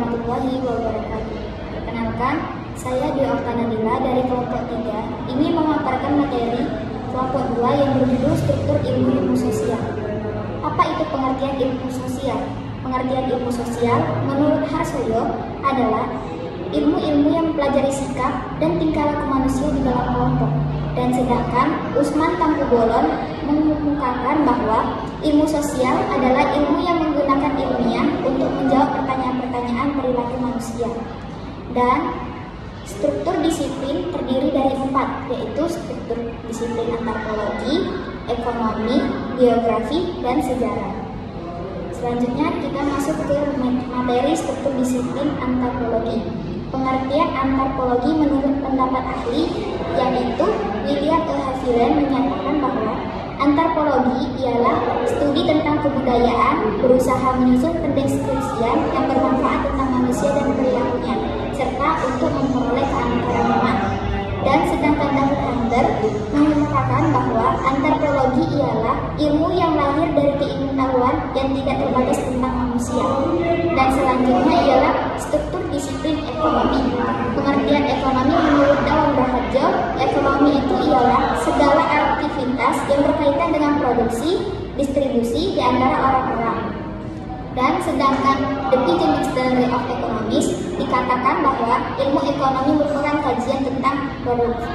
warahmatullahi wabarakatuh. Perkenalkan, saya Dwi Oktanadila dari kelompok 3 ingin memaparkan materi kelompok 2 yang berjudul struktur ilmu sosial. Apa itu pengertian ilmu sosial? Pengertian ilmu sosial menurut Harsoyo adalah ilmu-ilmu yang mempelajari sikap dan tingkah laku manusia di dalam kelompok. Dan sedangkan Usman Tangkubolon mengemukakan bahwa ilmu sosial adalah ilmu yang menggunakan ilmiah untuk menjawab pertanyaan-pertanyaan perilaku manusia. Dan struktur disiplin terdiri dari 4, yaitu struktur disiplin antropologi, ekonomi, geografi, dan sejarah. Selanjutnya kita masuk ke materi struktur disiplin antropologi. Pengertian antropologi menurut pendapat ahli, yaitu William E. Haviland, menyatakan bahwa antropologi ialah studi tentang kebudayaan, berusaha menyusun pendeskripsian yang bermanfaat tentang manusia dan perilakunya, serta untuk memperoleh keanekaragaman. Dan sedangkan David Hunter mengungkapkan bahwa antropologi ialah ilmu yang lahir dari keilmuan yang tidak terbatas tentang manusia. Dan selanjutnya ialah struktur disiplin ekonomi. Pengertian ekonomi menurut Dawan Raharjo, ekonomi itu ialah segala aktivitas yang berkaitan dengan produksi, distribusi di antara orang-orang. Dan sedangkan The Pigeon Dictionary of Economics dikatakan bahwa ilmu ekonomi merupakan kajian tentang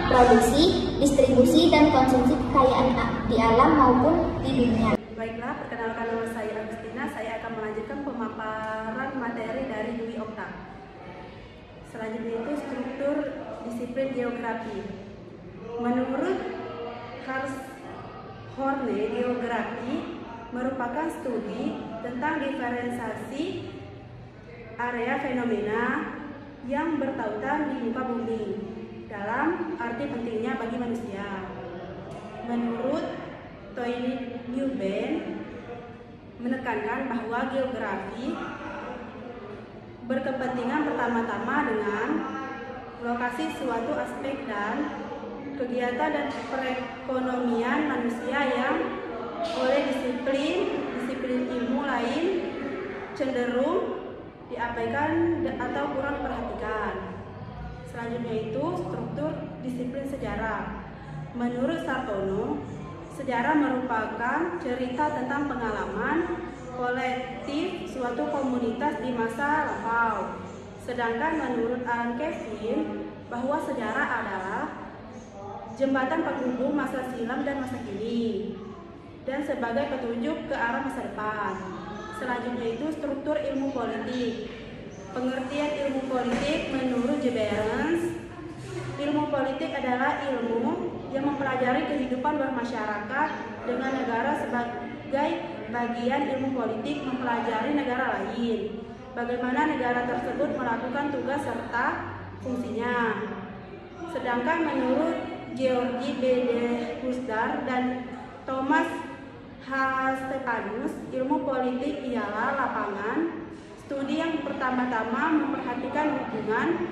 produksi, distribusi, dan konsumsi kekayaan di alam maupun di dunia. Baiklah, perkenalkan nama saya Agustina. Saya akan melanjutkan pemaparan materi dari Dwi Okta. Selanjutnya itu struktur disiplin geografi. Menurut Hartshorne, geografi merupakan studi tentang diferensiasi area fenomena yang bertautan di muka bumi dalam arti pentingnya bagi manusia. Menurut Toynbee Newman menekankan bahwa geografi berkepentingan pertama-tama dengan lokasi suatu aspek dan kegiatan dan perekonomian manusia yang oleh disiplin ilmu lain cenderung diabaikan atau kurang diperhatikan. Selanjutnya itu struktur disiplin sejarah. Menurut Sartono, sejarah merupakan cerita tentang pengalaman kolektif suatu komunitas di masa lampau. Sedangkan menurut Alan Kevin, bahwa sejarah adalah jembatan penghubung masa silam dan masa kini, dan sebagai petunjuk ke arah masa depan. Selanjutnya itu struktur ilmu politik. Pengertian ilmu politik menurut J. Barnes, ilmu politik adalah ilmu yang mempelajari kehidupan bermasyarakat dengan negara sebagai bagian ilmu politik mempelajari negara lain, bagaimana negara tersebut melakukan tugas serta fungsinya. Sedangkan menurut Georgi B. de Husdar dan Thomas H. Stepanus, ilmu politik ialah lapangan studi yang pertama-tama memperhatikan hubungan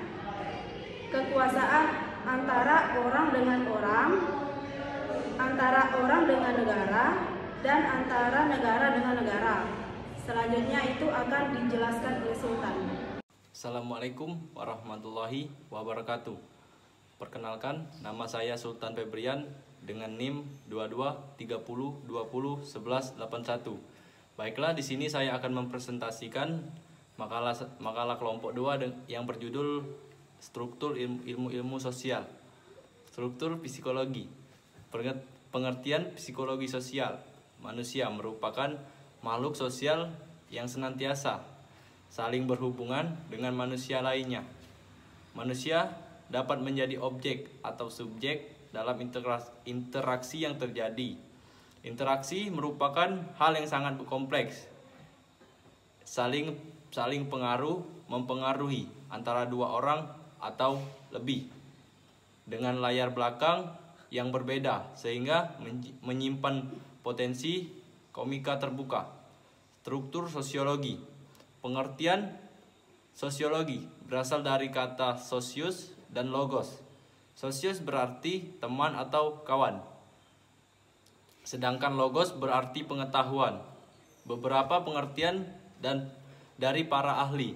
kekuasaan antara orang dengan orang, antara orang dengan negara, dan antara negara dengan negara. Selanjutnya itu akan dijelaskan oleh Sultan. Assalamualaikum warahmatullahi wabarakatuh. Perkenalkan, nama saya Sultan Febrian dengan NIM 2230201181. Baiklah, di sini saya akan mempresentasikan makalah kelompok 2 yang berjudul Struktur Ilmu Sosial. Struktur psikologi. Pengertian psikologi sosial. Manusia merupakan makhluk sosial yang senantiasa saling berhubungan dengan manusia lainnya. Manusia dapat menjadi objek atau subjek dalam interaksi yang terjadi. Interaksi merupakan hal yang sangat kompleks, saling mempengaruhi antara dua orang atau lebih dengan layar belakang yang berbeda sehingga menyimpan potensi komika terbuka. Struktur sosiologi. Pengertian sosiologi berasal dari kata sosius dan logos. Sosius berarti teman atau kawan, sedangkan logos berarti pengetahuan. Beberapa pengertian dan dari para ahli.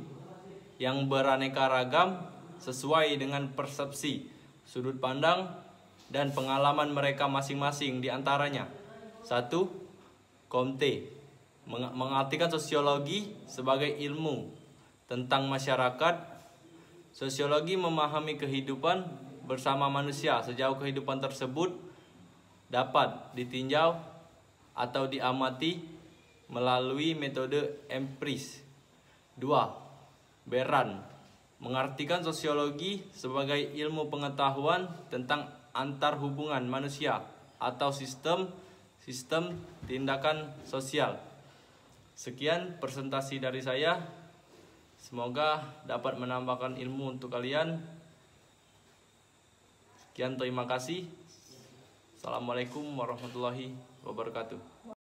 yang beraneka ragam sesuai dengan persepsi, sudut pandang, dan pengalaman mereka masing-masing. Di antaranya 1. Comte mengartikan sosiologi sebagai ilmu tentang masyarakat. Sosiologi memahami kehidupan bersama manusia sejauh kehidupan tersebut dapat ditinjau atau diamati melalui metode empiris. 2. Beran mengartikan sosiologi sebagai ilmu pengetahuan tentang antar hubungan manusia atau sistem tindakan sosial. Sekian presentasi dari saya. Semoga dapat menambahkan ilmu untuk kalian. Sekian, terima kasih. Assalamualaikum warahmatullahi wabarakatuh.